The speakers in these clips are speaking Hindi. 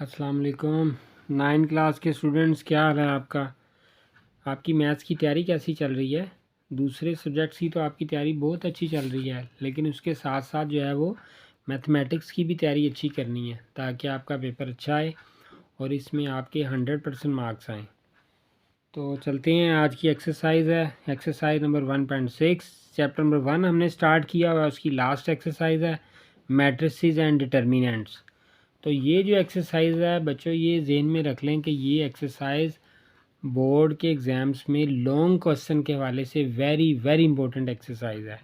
अस्सलाम वालेकुम। 9 क्लास के स्टूडेंट्स, क्या हाल है आपका? आपकी मैथ्स की तैयारी कैसी चल रही है? दूसरे सब्जेक्ट्स की तो आपकी तैयारी बहुत अच्छी चल रही है, लेकिन उसके साथ साथ जो है वो मैथमेटिक्स की भी तैयारी अच्छी करनी है ताकि आपका पेपर अच्छा आए और इसमें आपके 100% मार्क्स आएँ। तो चलते हैं, आज की एक्सरसाइज है एक्सरसाइज नंबर 1.6। चैप्टर नंबर 1 हमने स्टार्ट किया हुआ है, उसकी लास्ट एक्सरसाइज है मैट्रिसेस एंड डिटर्मिनेंट्स। तो ये जो एक्सरसाइज है बच्चों, ये ज़हन में रख लें कि ये एक्सरसाइज बोर्ड के एग्ज़ाम्स में लॉन्ग क्वेश्चन के हवाले से वेरी वेरी इंपॉर्टेंट एक्सरसाइज है।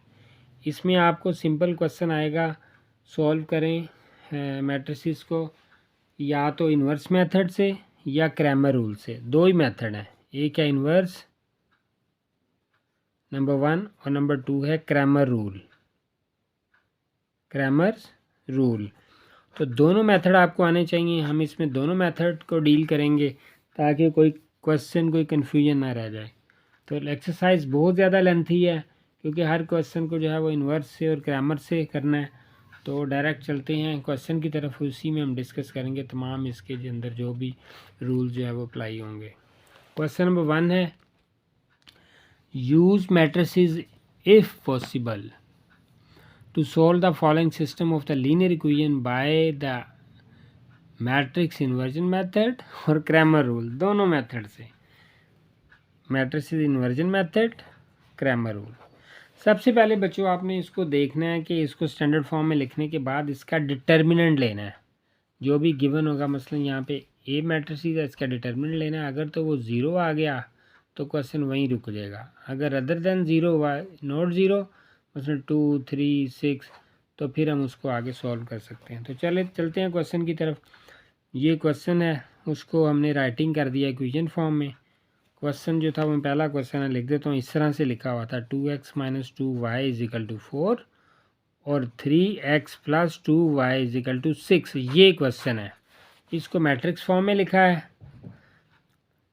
इसमें आपको सिंपल क्वेश्चन आएगा, सॉल्व करें मैट्रिसेस को या तो इन्वर्स मेथड से या क्रैमर रूल से। दो ही मेथड हैं, एक है इन्वर्स नंबर 1 और नंबर 2 है क्रैमर रूल। तो दोनों मेथड आपको आने चाहिए। हम इसमें दोनों मेथड को डील करेंगे ताकि कोई क्वेश्चन, कोई कन्फ्यूजन ना रह जाए। तो एक्सरसाइज बहुत ज़्यादा लेंथी है क्योंकि हर क्वेश्चन को जो है वो इन्वर्स से और क्रैमर से करना है। तो डायरेक्ट चलते हैं क्वेश्चन की तरफ, उसी में हम डिस्कस करेंगे तमाम इसके अंदर जो भी रूल जो है वो अप्लाई होंगे। क्वेश्चन नंबर 1 है, use matrices if possible to solve the following system of the linear equation by the matrix inversion method और क्रैमर रूल। दोनों मेथड से, matrix inversion method, Cramer rule. सबसे पहले बच्चों आपने इसको देखना है कि इसको स्टैंडर्ड फॉर्म में लिखने के बाद इसका डिटर्मिनेंट लेना है। जो भी गिवन होगा, मसलन यहाँ पे ए मैट्रिक्स है, इसका डिटर्मिनेंट लेना है। अगर तो वो ज़ीरो आ गया तो क्वेश्चन वहीं रुक जाएगा। अगर अदर देन ज़ीरो हुआ, नॉट ज़ीरो, मसलन 2, 3, 6, तो फिर हम उसको आगे सॉल्व कर सकते हैं। तो चलते हैं क्वेश्चन की तरफ। ये क्वेश्चन है, उसको हमने राइटिंग कर दिया इक्वेशन फॉर्म में। क्वेश्चन जो था वो पहला क्वेश्चन है, लिख देता हूँ। इस तरह से लिखा हुआ था 2x - 2y = 4 और 3x + 2y = 6। ये क्वेश्चन है, इसको मैट्रिक्स फॉर्म में लिखा है।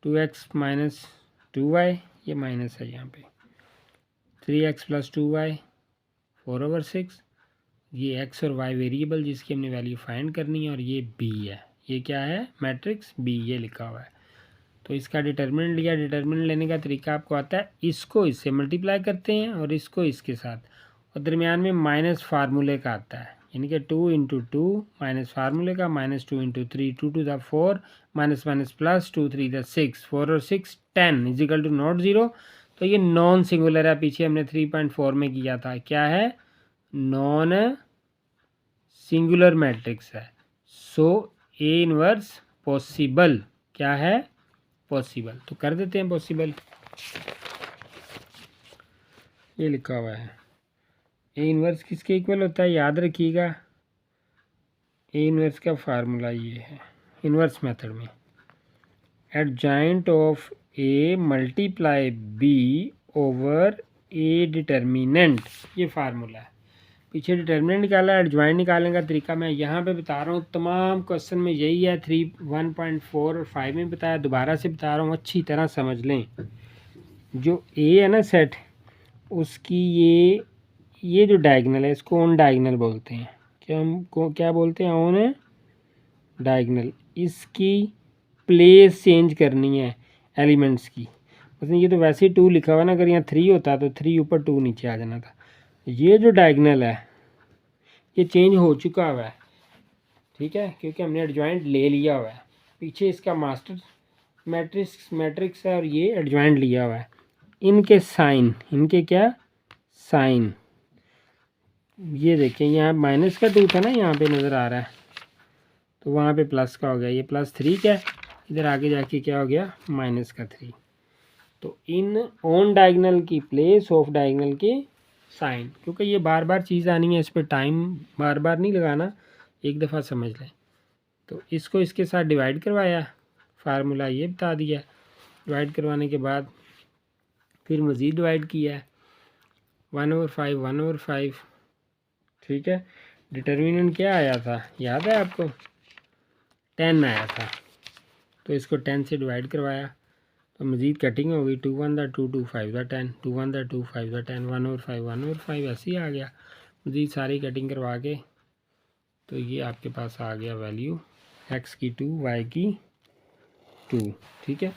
2x - 2y, ये माइनस है यहाँ पे, 3x + 2y 4/6। ये x और y वेरिएबल जिसकी हमने वैल्यू फाइंड करनी है, और ये b है। ये क्या है? मैट्रिक्स b, ये लिखा हुआ है। तो इसका डिटर्मिनेंट लिया। डिटर्मिनेंट लेने का तरीका आपको आता है, इसको इससे मल्टीप्लाई करते हैं और इसको इसके साथ, और दरमियान में माइनस फार्मूले का आता है, यानी कि 2 × 2 माइनस फार्मूले का, -2 × 3 2 to the 4 minus plus 2 3 the 6 4 और 6 10 = नॉट ज़ीरो। तो ये नॉन सिंगुलर है, पीछे हमने 3.4 में किया था। क्या है? नॉन सिंगुलर मैट्रिक्स है। सो ए इनवर्स पॉसिबल, क्या है? पॉसिबल। तो कर देते हैं पॉसिबल, ये लिखा हुआ है। ए इनवर्स किसके इक्वल होता है? याद रखिएगा, ए इनवर्स का फार्मूला ये है इनवर्स मेथड में, adjoint of A multiply B over A determinant, ये फार्मूला है। पीछे डिटर्मिनेंट निकाला, एडजॉइंट निकालने का तरीका मैं यहाँ पे बता रहा हूँ। तमाम क्वेश्चन में यही है, 1.4 और 5 में बताया, दोबारा से बता रहा हूँ, अच्छी तरह समझ लें। जो ए है ना सेट, उसकी ये जो डायगनल है, इसको ऑन डायगनल बोलते हैं। क्या बोलते हैं? On diagonal. इसकी प्लेस चेंज करनी है एलिमेंट्स की। मतलब ये तो वैसे ही 2 लिखा हुआ ना, अगर यहाँ 3 होता तो 3 ऊपर 2 नीचे आ जाना था। ये जो डायगनल है ये चेंज हो चुका हुआ है, ठीक है, क्योंकि हमने एडजॉइंट ले लिया हुआ है। पीछे इसका मास्टर मैट्रिक्स है और ये एडजॉइंट लिया हुआ है। इनके साइन, इनके क्या साइन, ये देखें, यहाँ माइनस का 2 था ना, यहाँ पे नज़र आ रहा है, तो वहाँ पे प्लस का हो गया। ये +3 क्या, इधर आगे जाके क्या हो गया? -3। तो इन ऑन डायगनल की प्लेस ऑफ डायगनल के साइन, क्योंकि ये बार बार चीज़ आनी है, इस पर टाइम बार बार नहीं लगाना, एक दफ़ा समझ लें। तो इसको इसके साथ डिवाइड करवाया, फार्मूला ये बता दिया। डिवाइड करवाने के बाद फिर मज़ीद डिवाइड किया, 1/5 1/5, ठीक है। डिटर्मिनेंट क्या आया था, याद है आपको? 10 आया था। तो इसको 10 से डिवाइड करवाया तो मज़ीद कटिंग हो गई, 2 1 2 2 5 10 2 1 2 5 10 1/5 1/5 ऐसे ही आ गया। मज़ीद सारी कटिंग करवा के तो ये आपके पास आ गया वैल्यू एक्स की 2 वाई की 2। ठीक है,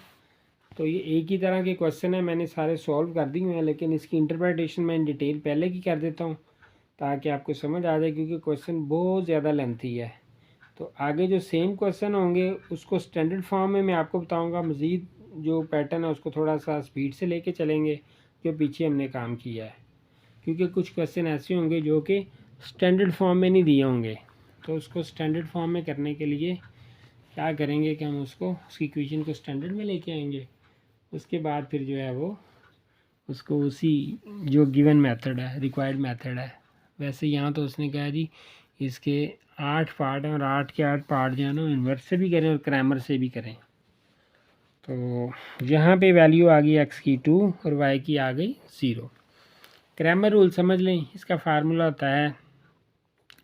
तो ये एक ही तरह के क्वेश्चन है, मैंने सारे सॉल्व कर दिए हैं, लेकिन इसकी इंटरप्रिटेशन मैं इन डिटेल पहले की कर देता हूँ ताकि आपको समझ आ जाए, क्योंकि क्वेश्चन बहुत ज़्यादा लेंथी है। तो आगे जो सेम क्वेश्चन होंगे उसको स्टैंडर्ड फॉर्म में मैं आपको बताऊंगा, मज़ीद जो पैटर्न है उसको थोड़ा सा स्पीड से लेके चलेंगे जो पीछे हमने काम किया है, क्योंकि कुछ क्वेश्चन ऐसे होंगे जो कि स्टैंडर्ड फॉर्म में नहीं दिए होंगे। तो उसको स्टैंडर्ड फॉर्म में करने के लिए क्या करेंगे कि हम उसकी इक्वेशन को स्टैंडर्ड में लेके आएंगे, उसके बाद फिर जो है वो उसको उसी जो गिवन मेथड है, रिक्वायर्ड मेथड है, वैसे यहाँ तो उसने कहा जी इसके 8 पार्ट हैं और 8 के 8 पार्ट जो है ना इन्वर्स से भी करें और क्रैमर से भी करें। तो यहाँ पे वैल्यू आ गई एक्स की 2 और वाई की आ गई 0। क्रैमर रूल समझ लें, इसका फार्मूला होता है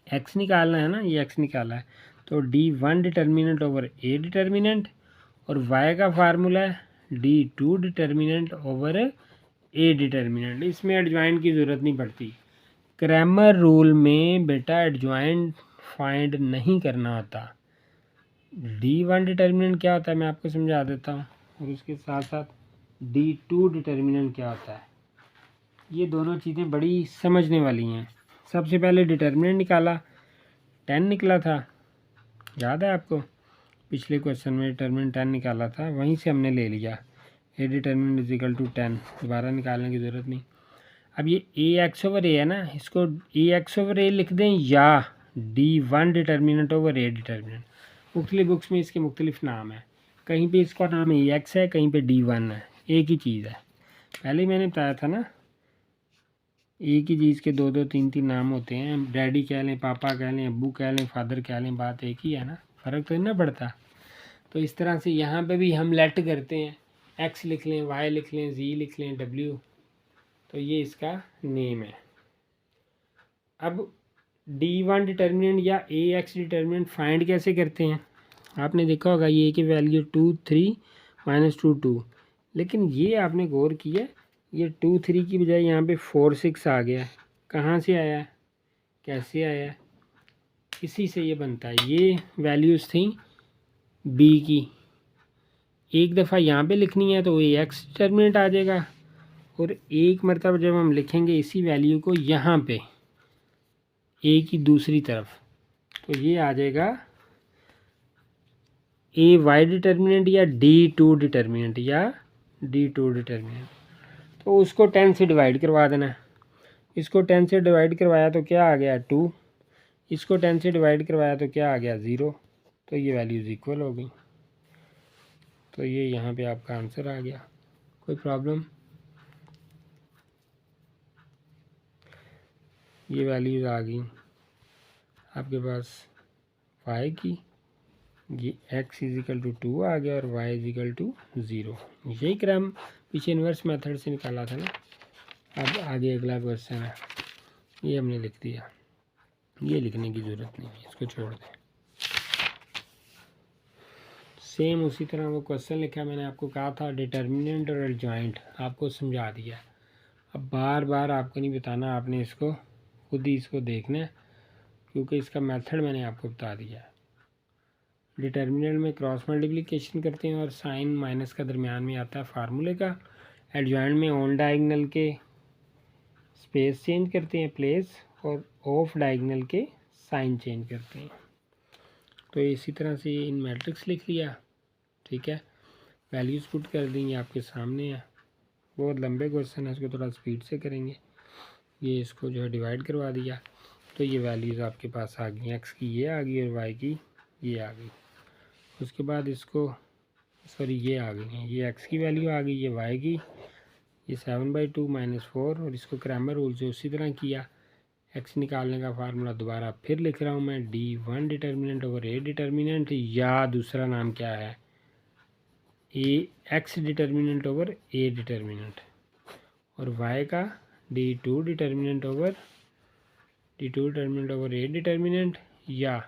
एक्स निकालना है ना, ये एक्स निकाला है तो D1 डिटर्मिनेंट ओवर ए डिटर्मिनेंट, और वाई का फार्मूला है D2 डिटर्मिनेंट ओवर ए डिटर्मिनेंट। इसमें एडजॉइंट की ज़रूरत नहीं पड़ती। क्रैमर रूल में बेटा एडजॉइंट फाइंड नहीं करना होता। D1 डिटर्मिनेंट क्या होता है मैं आपको समझा देता हूँ, और उसके साथ साथ D2 डिटर्मिनेंट क्या होता है। ये दोनों चीज़ें बड़ी समझने वाली हैं। सबसे पहले डिटर्मिनेंट निकाला, 10 निकला था, याद है आपको पिछले क्वेश्चन में डिटर्मिनेंट 10 निकाला था, वहीं से हमने ले लिया A determinant is equal to 10, दोबारा निकालने की ज़रूरत नहीं। अब ये ए एक्स ओवर ए है ना, इसको ए एक्स ओवर ए लिख दें या D1 डिटर्मिनेंट ओवर ए डिटर्मिनेंट। मुख्तलिफ बुक्स में इसके मुख्तलिफ नाम है, कहीं पे इसका नाम ए एक्स है, कहीं पे D1 है, एक ही चीज़ है। पहले ही मैंने बताया था ना, एक ही चीज़ के 2-2 3-3 नाम होते हैं, डैडी कह लें, पापा कह लें, अब्बू कह लें, फादर कह लें, बात एक ही है ना, फ़र्क तो नहीं पड़ता। तो इस तरह से यहाँ पे भी हम लेट करते हैं, एक्स लिख लें, वाई लिख लें, जी लिख लें, डब्ल्यू, तो ये इसका नेम है। अब D1 डिटर्मिनेंट या ए एक्स डिटर्मिनेंट फाइंड कैसे करते हैं, आपने देखा होगा ये की वैल्यू 2 3 -2 2, लेकिन ये आपने गौर किया ये 2 3 की बजाय यहाँ पे 4 6 आ गया। कहाँ से आया है, कैसे आया है, इसी से ये बनता है। ये वैल्यूज़ थी बी की, एक दफ़ा यहाँ पे लिखनी है तो ए एक्स डिटर्मिनेंट आ जाएगा, और एक मरतबा जब हम लिखेंगे इसी वैल्यू को यहाँ पे ए की दूसरी तरफ, तो ये आ जाएगा ए वाई डिटर्मिनेंट या D2 डिटर्मिनेंट या D2 डिटर्मिनेंट। तो उसको 10 से डिवाइड करवा देना है, इसको 10 से डिवाइड करवाया तो क्या आ गया 2, इसको 10 से डिवाइड करवाया तो क्या आ गया 0, तो ये वैल्यूज़ इक्वल हो गई। तो ये यहाँ पे आपका आंसर आ गया। कोई प्रॉब्लम, ये वैल्यूज़ आ गई आपके पास y की, ये x इजिकल टू 2 आ गया और y इजिकल टू 0। यही क्रम पीछे इन्वर्स मेथड से निकाला था ना। अब आगे अगला क्वेश्चन है, ये हमने लिख दिया, ये लिखने की ज़रूरत नहीं है, इसको छोड़ दें। सेम उसी तरह वो क्वेश्चन लिखा, मैंने आपको कहा था डिटर्मिनेंट और एडजॉइंट आपको समझा दिया। अब बार बार आपको नहीं बताना, आपने इसको खुद ही इसको देखना है, क्योंकि इसका मेथड मैंने आपको बता दिया है। डिटर्मिनेंट में क्रॉस मल्टीप्लिकेशन करते हैं और साइन माइनस का दरमियान में आता है फार्मूले का। एडजॉइंट में ऑन डायगनल के स्पेस चेंज करते हैं प्लेस, और ऑफ डायगनल के साइन चेंज करते हैं। तो इसी तरह से इन मैट्रिक्स लिख लिया, ठीक है, वैल्यूज़ पुट कर देंगे, आपके सामने है। बहुत लंबे क्वेश्चन है, इसको थोड़ा स्पीड से करेंगे। ये इसको जो है डिवाइड करवा दिया, तो ये वैल्यूज़ आपके पास आ गई, एक्स की ये आ गई और वाई की ये आ गई। उसके बाद इसको सॉरी ये आ गई है, ये एक्स की वैल्यू आ गई, ये वाई की, ये 7/2 -4, और इसको क्रैमर रूल से उसी तरह किया। एक्स निकालने का फार्मूला दोबारा फिर लिख रहा हूँ मैं, D1 डिटर्मिनेंट ओवर ए डिटर्मिनेंट, या दूसरा नाम क्या है a x determinant over A determinant, और वाई का D2 डिटर्मिनेंट ओवर ए डिटर्मिनेंट, या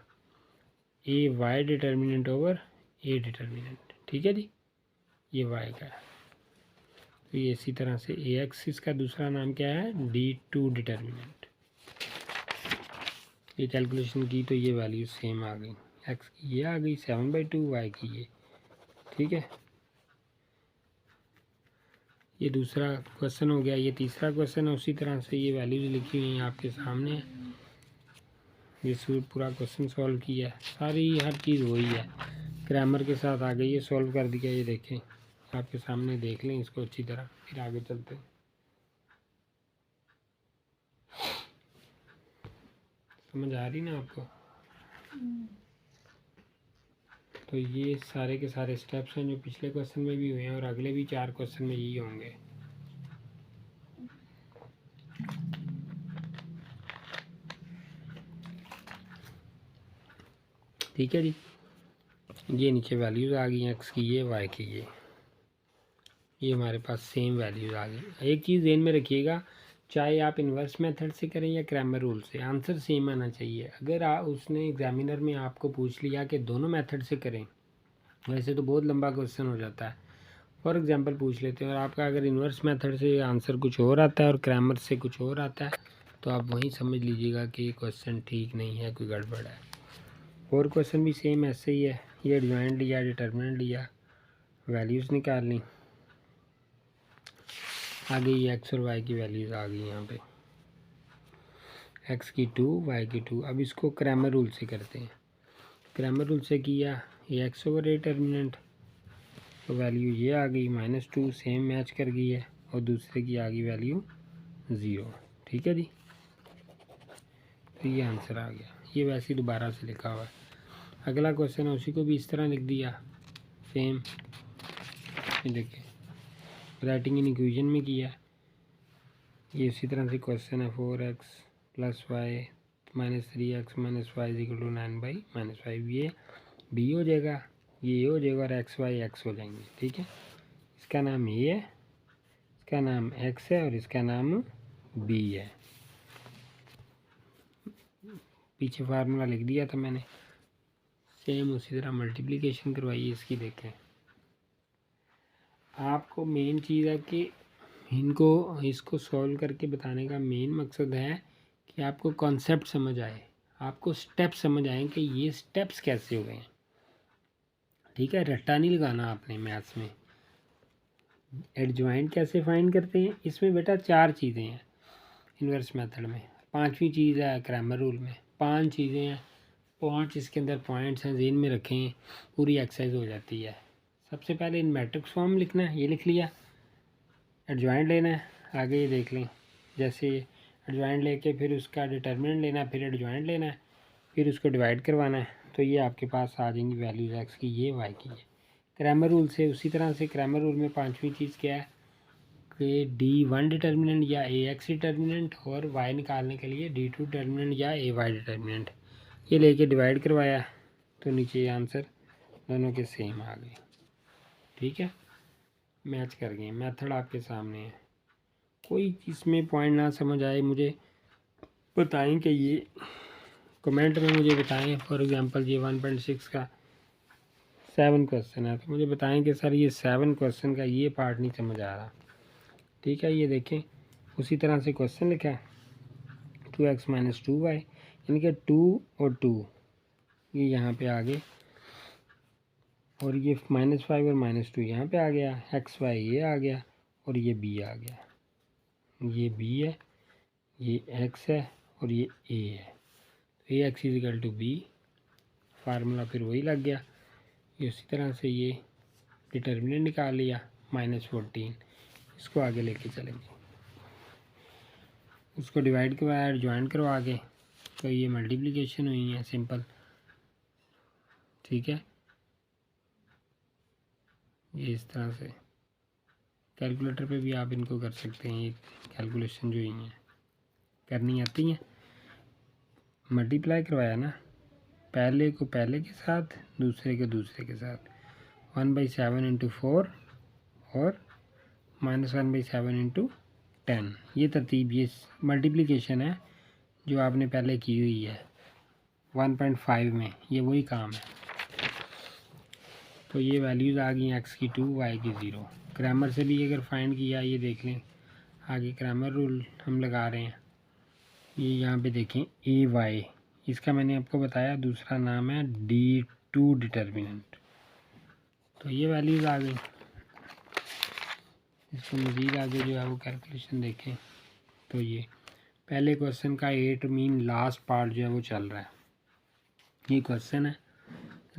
a y determinant over A determinant. ठीक है जी, ये वाई का है। तो ये इसी तरह से ए एक्स, इसका दूसरा नाम क्या है D2 डिटर्मिनेंट। ये कैलकुलेशन की तो ये वैल्यू सेम आ गई। एक्स की ये आ गई 7/2, वाई की ये, ठीक है। ये दूसरा क्वेश्चन हो गया। ये तीसरा क्वेश्चन है, उसी तरह से ये वैल्यूज लिखी हुई हैं आपके सामने। ये पूरा क्वेश्चन सॉल्व किया है, सारी हर चीज़ वही है, ग्रामर के साथ आ गई है, सॉल्व कर दिया। ये देखें आपके सामने, देख लें इसको अच्छी तरह, फिर आगे चलते हैं। समझ आ रही ना आपको? तो ये सारे के सारे स्टेप्स हैं जो पिछले क्वेश्चन में भी हुए हैं और अगले भी 4 क्वेश्चन में यही होंगे। ठीक है जी। ये नीचे वैल्यूज़ आ गई हैं, एक्स की ये, वाई की ये हमारे पास सेम वैल्यूज़ आ गई। एक चीज़ ध्यान में रखिएगा, चाहे आप इन्वर्स मेथड से करें या क्रैमर रूल से, आंसर सेम आना चाहिए। अगर उसने एग्जामिनर में आपको पूछ लिया कि दोनों मेथड से करें, वैसे तो बहुत लंबा क्वेश्चन हो जाता है, फॉर एग्जांपल पूछ लेते हैं, और आपका अगर इन्वर्स मेथड से आंसर कुछ और आता है और क्रैमर से कुछ और आता है, तो आप वहीं समझ लीजिएगा कि क्वेश्चन ठीक नहीं है, कोई गड़बड़ है। और क्वेश्चन भी सेम ऐसे ही है, ये एडजॉइंट लिया, डिटर्मिनेंट लिया, वैल्यूज़ निकाल ली, आ गई एक्स और वाई की वैल्यूज़ आ गई यहाँ पे, एक्स की 2, वाई की 2। अब इसको क्रैमर रूल से करते हैं। क्रैमर रूल से किया, ये एक्स ओवर ए डिटर्मिनेंट, तो वैल्यू ये आ गई -2, सेम मैच कर गई है, और दूसरे की आ गई वैल्यू 0। ठीक है जी, तो ये आंसर आ गया। ये वैसे ही दोबारा से लिखा हुआ है। अगला क्वेश्चन है, उसी को भी इस तरह लिख दिया सेम। ये देखिए राइटिंग इन इक्वेशन में किया, ये इसी तरह से क्वेश्चन है, 4x + y - 3x - y = 9/-5। ये b हो जाएगा, ये हो जाएगा, और x y x हो जाएंगे। ठीक है, इसका नाम a है, इसका नाम x है, और इसका नाम b है। पीछे फार्मूला लिख दिया था मैंने, सेम उसी तरह मल्टीप्लिकेशन करवाइए इसकी। देखें, आपको मेन चीज़ है कि इसको सॉल्व करके बताने का मेन मकसद है कि आपको कॉन्सेप्ट समझ आए, आपको स्टेप समझ आए कि ये स्टेप्स कैसे हुए हैं। ठीक है, रट्टा नहीं लगाना आपने मैथ्स में। एडजॉइंट कैसे फाइंड करते हैं, इसमें बेटा 4 चीज़ें हैं इन्वर्स मेथड में, 5वीं चीज़ है क्रैमर रूल में। 5 चीज़ें हैं, 5 इसके अंदर पॉइंट्स हैं, जेन में रखें, पूरी एक्सरसाइज हो जाती है। सबसे पहले इन मैट्रिक्स फॉर्म लिखना है, ये लिख लिया। एडजॉइंट लेना है, आगे ये देख लें, जैसे एडजॉइंट लेके फिर उसका डिटर्मिनेंट लेना है, फिर एडजॉइंट लेना है, फिर उसको डिवाइड करवाना है, तो ये आपके पास आ जाएंगी वैल्यूज़ एक्स की ये, वाई की ये। क्रैमर रूल से उसी तरह से, क्रैमर रूल में 5वीं चीज़ क्या है कि D1 डिटर्मिनेंट या AX डिटर्मिनेंट, और y निकालने के लिए D2 डिटर्मिनेंट या AY डिटर्मिनेंट, ये लेके डिवाइड करवाया, तो नीचे आंसर दोनों के सेम आ गए। ठीक है, मैच कर गए, मेथड आपके सामने है। कोई इसमें पॉइंट ना समझ आए मुझे बताएं कि ये कमेंट में मुझे बताएं। फॉर एग्जांपल ये 1.6 का 7 क्वेश्चन है, तो मुझे बताएं कि सर ये 7 क्वेश्चन का ये पार्ट नहीं समझ आ रहा। ठीक है, ये देखें उसी तरह से क्वेश्चन लिखा है, 2x - 2y, यानी कि 2 और 2 ये यहाँ पे आ गए, और ये -5 और -2 यहाँ पे आ गया, एक्स वाई ये आ गया, और ये b आ गया। ये b है, ये x है, और ये a है, तो ये x = b, फार्मूला फिर वही लग गया। ये उसी तरह से ये डिटर्मिनेंट निकाल लिया -14, इसको आगे लेके चलेंगे, उसको डिवाइड करवाया, ज्वाइन करवा के, तो ये मल्टीप्लिकेशन हुई है सिंपल। ठीक है, ये इस तरह से कैलकुलेटर पे भी आप इनको कर सकते हैं। ये कैलकुलेशन जो ही हैं करनी आती हैं, मल्टीप्लाई करवाया ना, पहले को पहले के साथ, दूसरे को दूसरे के साथ, 1/7 × 4 और -1/7 × 10। ये तरतीब, ये मल्टीप्लिकेशन है जो आपने पहले की हुई है 1.5 में, ये वही काम है। तो ये वैल्यूज़ आ गई एक्स की 2, वाई की 0। क्रैमर से भी अगर फाइंड किया, ये देख लें, आगे क्रैमर रूल हम लगा रहे हैं। ये यहाँ पे देखें AY, इसका मैंने आपको बताया दूसरा नाम है D2 डिटर्मिनेंट। तो ये वैल्यूज़ आ गई। इसको मज़ीद आगे जो है वो कैलकुलेशन देखें तो ये पहले क्वेश्चन का 8 मीन लास्ट पार्ट जो है वो चल रहा है। ये क्वेश्चन है,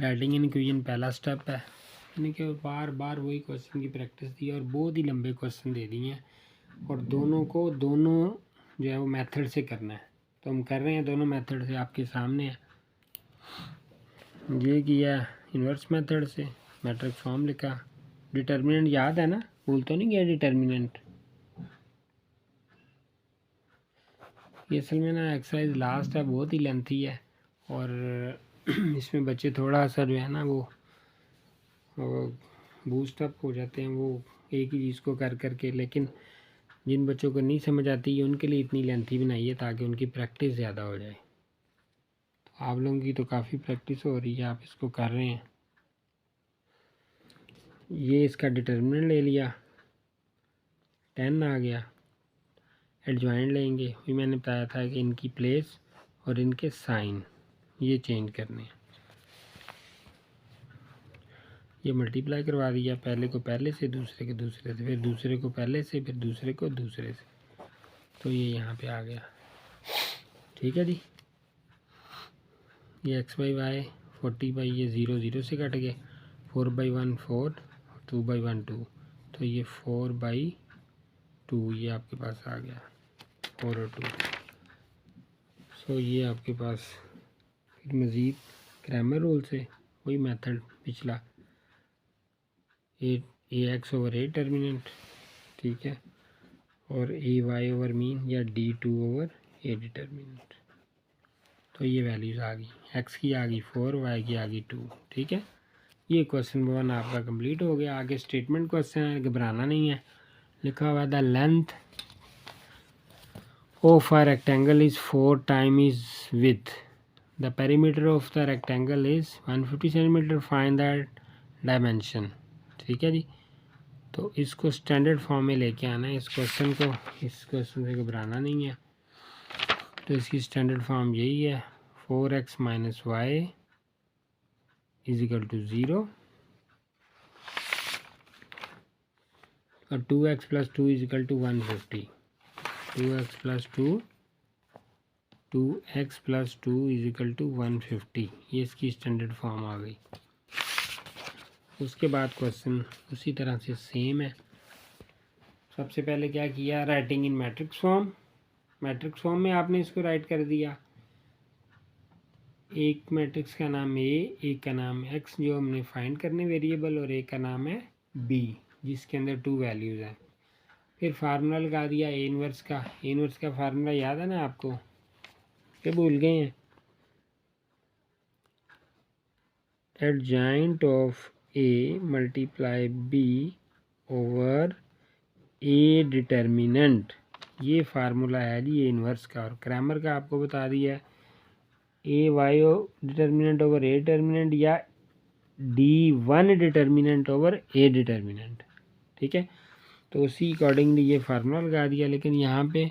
राइटिंग इन इक्वेशन पहला स्टेप है। यानी कि बार बार वही क्वेश्चन की प्रैक्टिस दी और बहुत ही लंबे क्वेश्चन दे दिए हैं और दोनों जो है वो मेथड से करना है। तो हम कर रहे हैं दोनों मेथड से, आपके सामने है। ये किया इन्वर्स मेथड से, मैट्रिक्स फॉर्म लिखा, डिटर्मिनेंट याद है ना, भूल तो नहीं गया डिटर्मिनेंट। ये असल में ना एक्सरसाइज लास्ट है, बहुत ही लेंथी है और इसमें बच्चे थोड़ा सा जो है ना वो बूस्ट अप हो जाते हैं वो एक ही चीज़ को कर करके। लेकिन जिन बच्चों को नहीं समझ आती है उनके लिए इतनी लेंथी बनाई है ताकि उनकी प्रैक्टिस ज़्यादा हो जाए। तो आप लोगों की तो काफ़ी प्रैक्टिस हो रही है, आप इसको कर रहे हैं। ये इसका डिटर्मिनेंट ले लिया, 10 आ गया। एडजॉइंट लेंगे, वही मैंने बताया था कि इनकी प्लेस और इनके साइन ये चेंज करने हैं। ये मल्टीप्लाई करवा दिया, पहले को पहले से, दूसरे को दूसरे से, फिर दूसरे को पहले से, फिर दूसरे को दूसरे से। तो ये यहाँ पे आ गया। ठीक है जी। ये x/y 40/, ये 0 0 से कट गए, 4/1 4, 2/1 2। तो ये 4/2 ये आपके पास आ गया, 4 और 2। सो ये आपके पास फिर मज़ीद क्रैमर रूल से वही मेथड पिछला, ax ओवर a डिटर्मिनेंट, ठीक है, और ay ओवर मीन या D2 ओवर a डिटर्मिनेंट। तो ये वैल्यूज़ आ गई, x की आ गई 4, y की आ गई 2। ठीक है, ये क्वेश्चन 1 आपका कंप्लीट हो गया। आगे स्टेटमेंट क्वेश्चन है, घबराना नहीं है। लिखा हुआ the length of a rectangle is 4 time is with, the perimeter of the rectangle is 150 centimetre, find the dimension. ठीक है जी। तो इसको स्टैंडर्ड फॉर्म में लेके आना है इस क्वेश्चन को, इस क्वेश्चन से घबराना नहीं है। तो इसकी स्टैंडर्ड फॉर्म यही है, 4x minus y is equal to 0 और 2x plus 2 is equal to 150। 2x plus 2 is equal to 150, ये इसकी स्टैंडर्ड फॉर्म आ गई। उसके बाद क्वेश्चन उसी तरह से सेम है। सबसे पहले क्या किया, writing in matrix form. Matrix form में आपने इसको राइट कर दिया, एक मैट्रिक्स का नाम ए, एक का नाम एक्स जो हमने फाइंड करने वेरिएबल, और एक का नाम है बी जिसके अंदर 2 वैल्यूज़ हैं। फिर फार्मूला लगा दिया ए इनवर्स का। ए इनवर्स का फार्मूला याद है ना आपको, क्या भूल गए हैं? Adjoint of A multiply B over A determinant, ये फार्मूला है जी ए इनवर्स का। और क्रैमर का आपको बता दिया, a y determinant over A determinant या D1 डिटर्मिनेंट ओवर ए डिटर्मिनेंट। ठीक है, तो उसी अकॉर्डिंगली ये फार्मूला लगा दिया। लेकिन यहाँ पे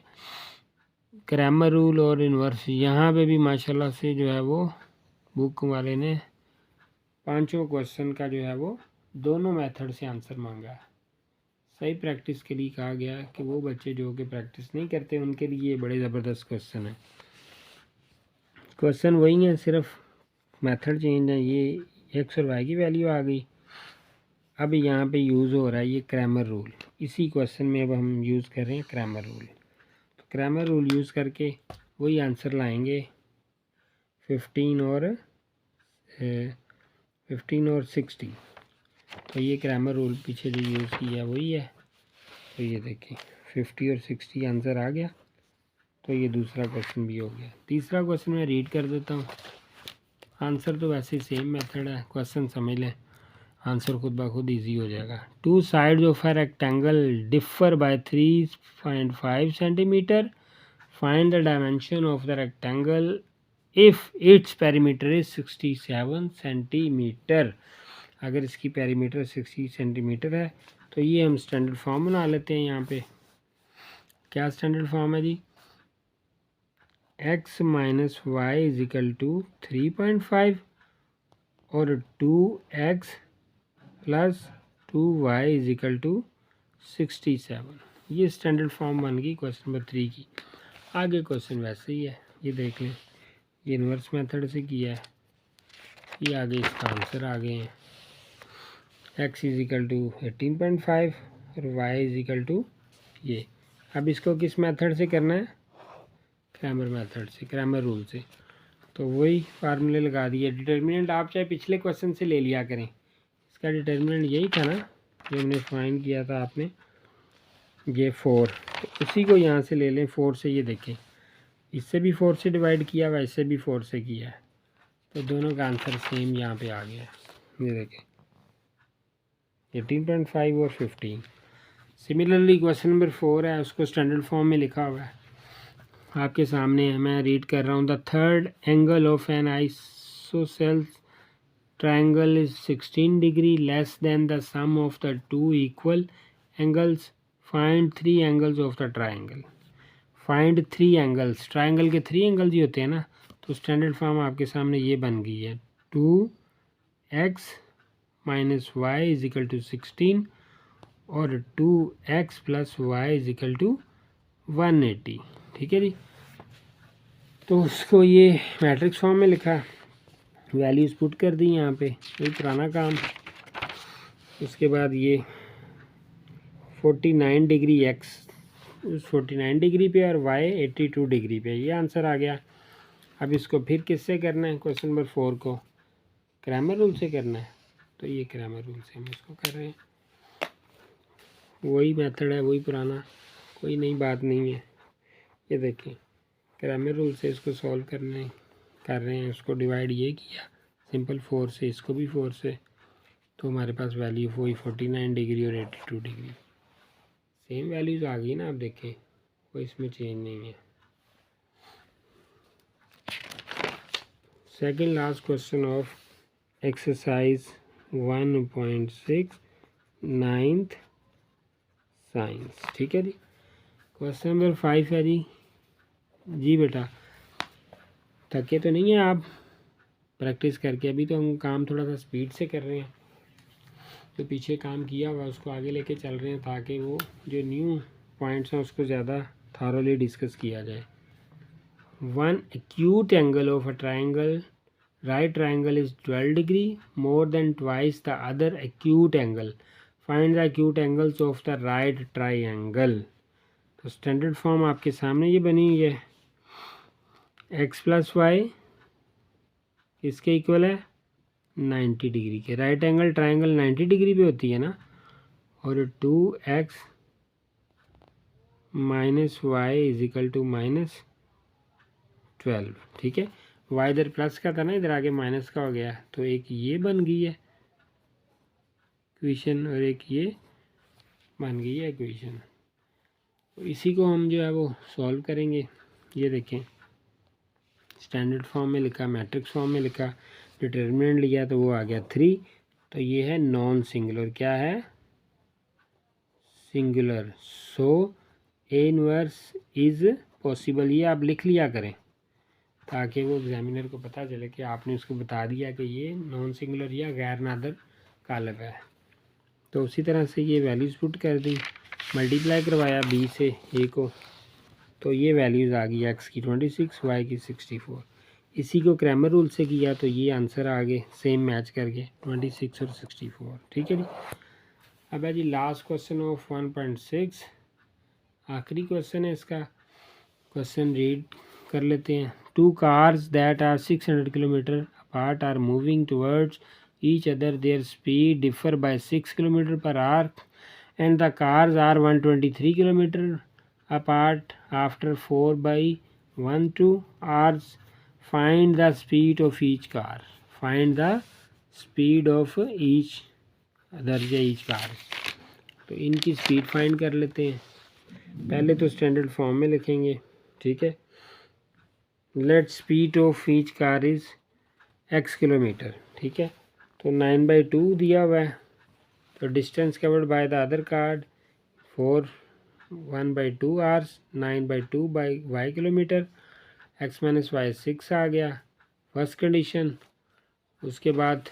क्रैमर रूल और इन्वर्स, यहाँ पे भी माशाल्लाह से जो है वो बुक वाले ने 5 क्वेश्चन का जो है वो दोनों मेथड से आंसर मांगा है। सही प्रैक्टिस के लिए कहा गया कि वो बच्चे जो कि प्रैक्टिस नहीं करते उनके लिए ये बड़े ज़बरदस्त क्वेश्चन है। क्वेश्चन वही है, सिर्फ मेथड चेंज है। ये एक्स और वाई की वैल्यू आ गई। अब यहाँ पे यूज़ हो रहा है ये क्रैमर रूल, इसी क्वेश्चन में अब हम यूज़ कर रहे हैं क्रैमर रूल। तो क्रैमर रूल यूज़ करके वही आंसर लाएंगे 15 और 60। तो ये क्रैमर रूल पीछे जो यूज़ किया वही है। तो ये देखें 50 और 60 आंसर आ गया। तो ये दूसरा क्वेश्चन भी हो गया। तीसरा क्वेश्चन मैं रीड कर देता हूँ। आंसर तो वैसे सेम मेथड है, क्वेश्चन समझ लें, आंसर खुद ब खुद ईजी हो जाएगा। 2 sides of a rectangle differ by 3.5 centimetre, find the dimension of the rectangle if its perimeter is 67 centimetre. अगर इसकी पेरीमीटर 60 सेंटीमीटर है तो ये हम स्टैंडर्ड फॉर्म बना लेते हैं। यहाँ पे क्या स्टैंडर्ड फॉर्म है जी, x minus y is equal to 3.5 और 2x plus 2y is equal to 67। ये स्टैंडर्ड फॉर्म बन गई क्वेश्चन नंबर 3 की। आगे क्वेश्चन वैसे ही है, ये देख लें, ये इन्वर्स मेथड से किया है, ये आगे इसका आंसर आ गए हैं। x इज इक्वल टू 18.5 और y इज इक्वल टू ये। अब इसको किस मेथड से करना है? क्रैमर मेथड से, क्रैमर रूल से। तो वही फार्मूले लगा दिए। डिटर्मिनेंट आप चाहे पिछले क्वेश्चन से ले लिया करें, इसका डिटर्मिनेंट यही था ना जो हमने फाइंड किया था आपने, ये 4, तो उसी को यहाँ से ले लें 4 से। ये देखें, इससे भी 4 से डिवाइड किया हुआ, इससे भी 4 से किया है, तो दोनों का आंसर सेम यहाँ पे आ गया। ये देखें 18.5 और 15। सिमिलरली क्वेश्चन नंबर 4 है, उसको स्टैंडर्ड फॉर्म में लिखा हुआ है आपके सामने है, मैं रीड कर रहा हूँ। The third angle of N isosceles triangle is 16 degree less than the sum of the two equal angles. Find three angles of the triangle. Find three angles. Triangle के 3 एंगल ही होते हैं ना, तो स्टैंडर्ड फॉर्म आपके सामने ये बन गई है 2x minus y is equal to 16 और 2x plus y is equal to 180। ठीक है जी, तो उसको ये मैट्रिक्स फॉर्म में लिखा, वैल्यूज़ पुट कर दी यहाँ पे, वही पुराना काम। उसके बाद ये 49 डिग्री x 49 डिग्री पे और y 82 डिग्री पे, ये आंसर आ गया। अब इसको फिर किससे करना है? क्वेश्चन नंबर 4 को क्रैमर रूल से करना है, तो ये क्रैमर रूल से हम इसको कर रहे हैं। वही मेथड है, वही पुराना, कोई नई बात नहीं है। ये देखें क्रैमर रूल से इसको सॉल्व कर रहे हैं। उसको डिवाइड ये किया सिंपल 4 से, इसको भी 4 से, तो हमारे पास वैल्यू वही 49 डिग्री और 82 डिग्री सेम वैल्यूज़ आ गई ना। आप देखें कोई इसमें चेंज नहीं है। Second last question of exercise 1.6 9th science. ठीक है जी, क्वेश्चन नंबर 5 है जी बेटा थके तो नहीं है आप प्रैक्टिस करके? अभी तो हम काम थोड़ा सा स्पीड से कर रहे हैं, तो पीछे काम किया हुआ उसको आगे लेके चल रहे हैं ताकि वो जो न्यू पॉइंट्स हैं उसको ज़्यादा थॉरोली डिस्कस किया जाए। One acute angle of a triangle, right triangle is 12 degree more than twice the other acute angle. Find the acute angles of the right triangle. तो स्टैंडर्ड फॉर्म आपके सामने ये बनी हुई है, एक्स प्लस वाई किसके इक्वल है? 90 डिग्री के। राइट एंगल ट्राइंगल 90 डिग्री पे होती है ना, और 2x minus y is equal to minus 12। ठीक है, y इधर प्लस का था ना, इधर आगे माइनस का हो गया, तो एक ये बन गई है इक्वेशन और एक ये बन गई है इक्वेशन। तो इसी को हम जो है वो सॉल्व करेंगे। ये देखें स्टैंडर्ड फॉर्म में लिखा, मैट्रिक्स फॉर्म में लिखा, डिटर्मिनेंट लिया तो वो आ गया 3। तो ये है नॉन सिंगुलर, क्या है? Singular. So A inverse is possible. ये आप लिख लिया करें ताकि वो एग्जामिनर को पता चले कि आपने उसको बता दिया कि ये नॉन सिंगुलर या गैर नादर कालब है। तो उसी तरह से ये वैल्यूज़ पुट कर दी, मल्टीप्लाई करवाया b से a को, तो ये वैल्यूज़ आ गई x की 26, y की 64। इसी को क्रैमर रूल से किया तो ये आंसर आ गए सेम मैच करके 26 और 64। ठीक है जी, अब है जी लास्ट क्वेश्चन ऑफ 1.6, आखिरी क्वेश्चन है इसका। क्वेश्चन रीड कर लेते हैं। 2 cars that are 600 kilometre apart are moving towards each other. Their speed differ by 6 kilometer per hour and the cars are 123 kilometer apart after 4 by 12 hours. Find the speed of each car. Find the speed of each other या each car। तो इनकी स्पीड फाइंड कर लेते हैं। पहले तो स्टैंडर्ड फॉर्म में लिखेंगे। ठीक है, let speed of each car is x kilometre. ठीक है, तो 9/2 दिया हुआ है, तो distance covered by the other car 1/2 hours, 9/2 by y kilometre. x minus y 6 आ गया फर्स्ट कंडीशन। उसके बाद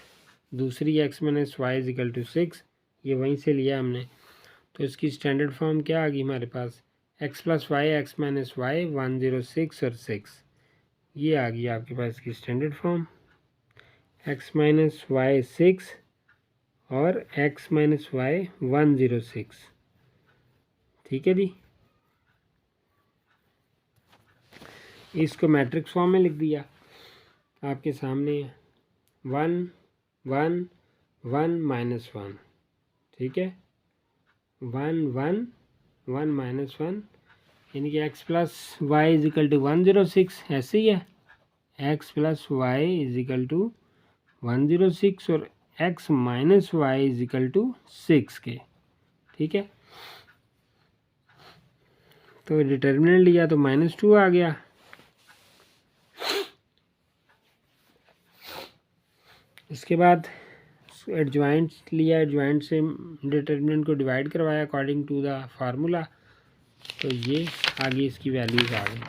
दूसरी x minus y is equal to 6, ये वहीं से लिया हमने। तो इसकी स्टैंडर्ड फॉर्म क्या आ गई हमारे पास, x plus y x minus y 106 और 6, ये आ गई आपके पास इसकी standard form, x minus y 6 और x माइनस वाई 106। ठीक है जी, इसको मैट्रिक्स फॉर्म में लिख दिया आपके सामने 1 1 1 माइनस 1। ठीक है, 1 1 1 माइनस 1, यानी कि x plus y is equal to 106, ऐसे ही है, x plus y is equal to 106 और x minus y is equal to 6 के। ठीक है, तो डिटर्मिनेंट लिया तो -2 आ गया। इसके बाद एडजॉइंट लिया, एडजॉइंट से डिटर्मिनेंट को डिवाइड करवाया अकॉर्डिंग टू द फार्मूला, तो ये आगे इसकी वैल्यूज आ गई।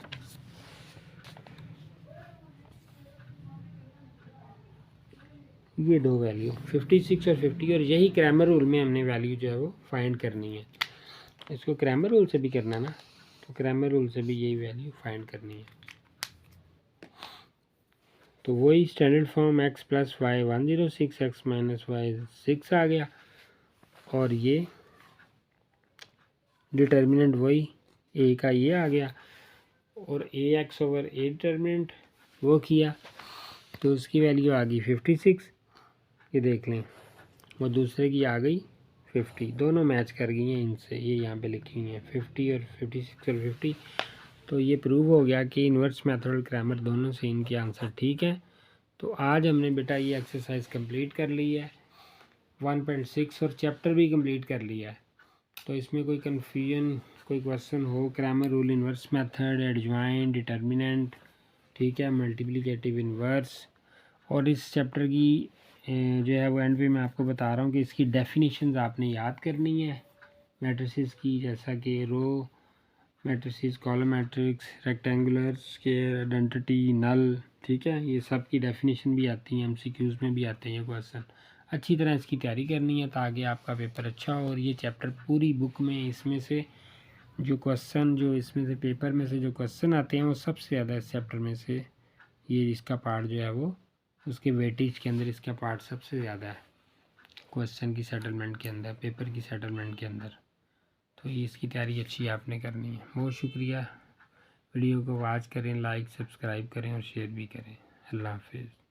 ये दो वैल्यू 56 और 50, और यही क्रैमर रूल में हमने वैल्यू जो है वो फाइंड करनी है। इसको क्रैमर रूल से भी करना ना, तो क्रैमर रूल से भी यही वैल्यू फाइंड करनी है। तो वही standard form x plus y 106 x minus y 6 आ गया, और ये डिटर्मिनेंट वही a का ये आ गया, और ax ओवर a डिटर्मिनेंट वो किया, तो उसकी वैल्यू आ गई 56। ये देख लें, वो दूसरे की आ गई 50, दोनों मैच कर गई हैं इनसे, ये यहाँ पे लिखी हुई हैं 50 और 56 और 50। तो ये प्रूव हो गया कि इन्वर्स मेथड और क्रैमर दोनों से इनके आंसर ठीक है। तो आज हमने बेटा ये एक्सरसाइज कंप्लीट कर ली है 1.6, और चैप्टर भी कंप्लीट कर लिया है। तो इसमें कोई कन्फ्यूजन, कोई क्वेश्चन हो, Cramer rule, inverse method, adjoint, determinant, ठीक है, मल्टीप्लिकेटिव इन्वर्स, और इस चैप्टर की जो है वो एंड पे मैं आपको बता रहा हूँ कि इसकी डेफिनेशंस आपने याद करनी है मैट्रिसेस की, जैसा कि row matrices, column matrix, rectangular, square, identity, null. ठीक है, ये सब की डेफिनेशन भी आती हैं, एमसीक्यूज़ में भी आते हैं ये क्वेश्चन। अच्छी तरह इसकी तैयारी करनी है ताकि आपका पेपर अच्छा हो। और ये चैप्टर पूरी बुक में इसमें से जो क्वेश्चन, जो इसमें से पेपर में से जो क्वेश्चन आते हैं वो सबसे ज़्यादा इस चैप्टर में से, ये इसका पार्ट जो है वो उसके वेटेज के अंदर इसका पार्ट सबसे ज़्यादा है क्वेश्चन की सेटलमेंट के अंदर, पेपर की सेटलमेंट के अंदर। तो ये इसकी तैयारी अच्छी आपने करनी है। बहुत शुक्रिया, वीडियो को वॉच करें, लाइक सब्सक्राइब करें और शेयर भी करें। अल्लाह हाफिज़।